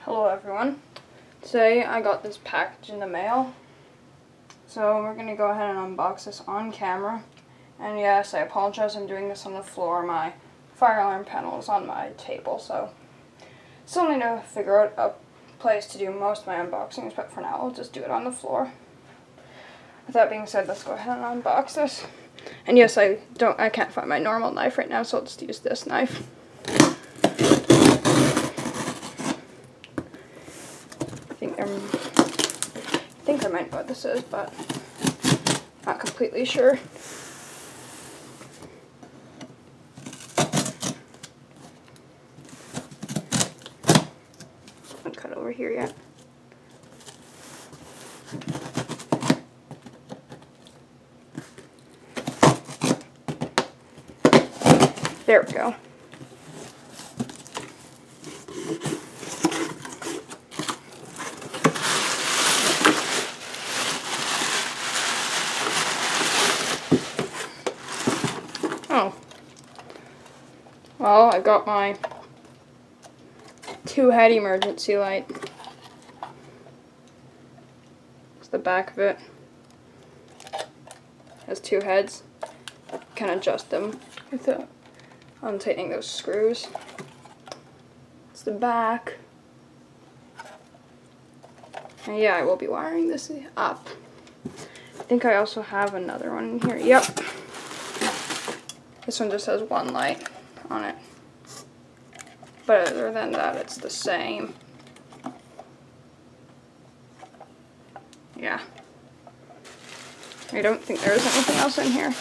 Hello everyone. Today I got this package in the mail. So we're going to go ahead and unbox this on camera. And yes, I apologize, I'm doing this on the floor. My fire alarm panel is on my table, so still need to figure out a place to do most of my unboxings, but for now I'll just do it on the floor. With that being said, let's go ahead and unbox this. And yes, I can't find my normal knife right now, so I'll just use this knife. I think I might know what this is, but not completely sure. I'll cut over here yet. There we go. Oh. Well, I got my 2-head emergency light. It's the back of it. It has 2 heads. I can adjust them with untightening those screws. It's the back. And yeah, I will be wiring this up. I think I also have another one in here. Yep. This one just has 1 light on it. But other than that, it's the same. Yeah. I don't think there is anything else in here.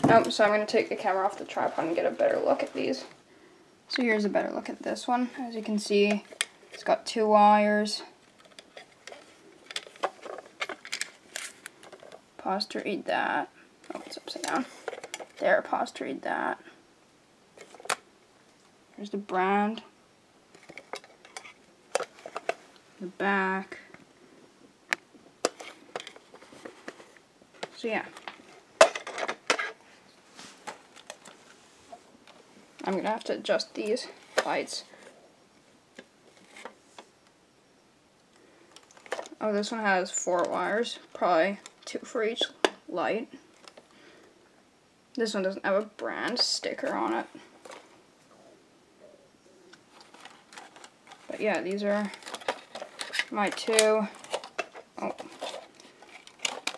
Nope, so I'm going to take the camera off the tripod and get a better look at these. So here's a better look at this one. As you can see, it's got 2 wires. Pause to read that. Oh, it's upside down. There, pause to read that. There's the brand. The back. So yeah. I'm gonna have to adjust these lights. Oh, this one has 4 wires, probably 2 for each light. This one doesn't have a brand sticker on it. But yeah, these are my 2. Oh.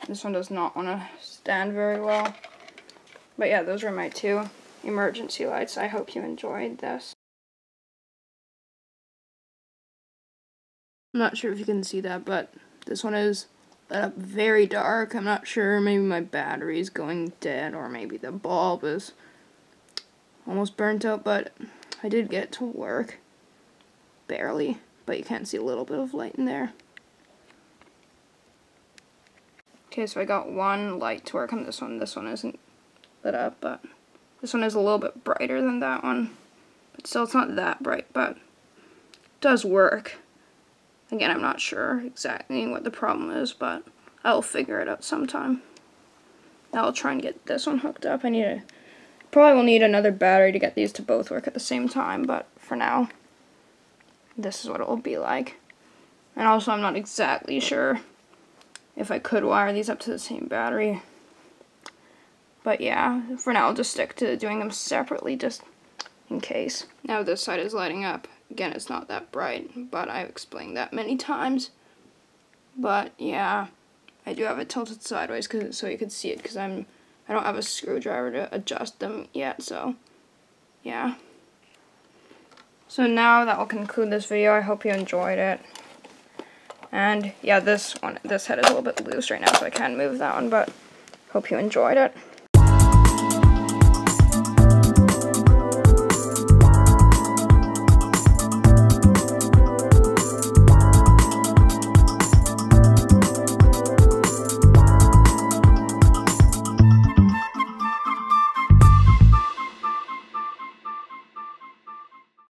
This one does not want to stand very well. But yeah, those are my 2 emergency lights. I hope you enjoyed this. I'm not sure if you can see that, but this one is lit up very dark. I'm not sure, maybe my battery is going dead, or maybe the bulb is almost burnt out, but I did get it to work. Barely, but you can see a little bit of light in there. Okay, so I got 1 light to work on this one. This one isn't lit up, but this one is a little bit brighter than that one. But still, it's not that bright, but it does work. Again, I'm not sure exactly what the problem is, but I'll figure it out sometime. Now I'll try and get this one hooked up. Probably will need another battery to get these to both work at the same time, but for now, this is what it will be like. And also, I'm not exactly sure if I could wire these up to the same battery. But yeah, for now I'll just stick to doing them separately just in case. Now this side is lighting up. Again, it's not that bright, but I've explained that many times. But yeah, I do have it tilted sideways so you can see it, because I don't have a screwdriver to adjust them yet, so yeah. So now that will conclude this video. I hope you enjoyed it. And yeah, this head is a little bit loose right now, so I can't move that one, but hope you enjoyed it.